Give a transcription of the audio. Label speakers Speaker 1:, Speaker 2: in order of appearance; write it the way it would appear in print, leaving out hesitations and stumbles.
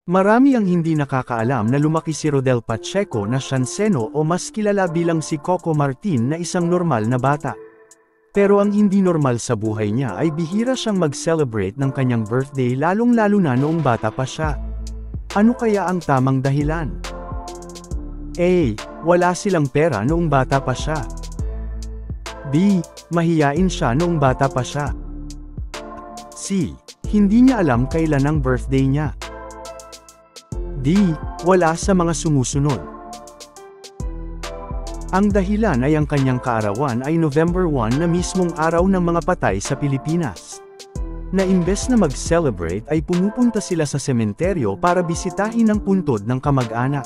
Speaker 1: Marami ang hindi nakakaalam na lumaki si Rodel Pacheco na Sianceno o mas kilala bilang si Coco Martin na isang normal na bata. Pero ang hindi normal sa buhay niya ay bihira siyang mag-celebrate ng kanyang birthday lalong-lalo na noong bata pa siya. Ano kaya ang tamang dahilan? A. Wala silang pera noong bata pa siya. B. Mahiyain siya noong bata pa siya. C. Hindi niya alam kailan ang birthday niya. D. Wala sa mga sumusunod. Ang dahilan ay ang kanyang kaarawan ay November 1 na mismong araw ng mga patay sa Pilipinas. Na imbes na mag-celebrate ay pumupunta sila sa sementeryo para bisitahin ang puntod ng kamag-anak.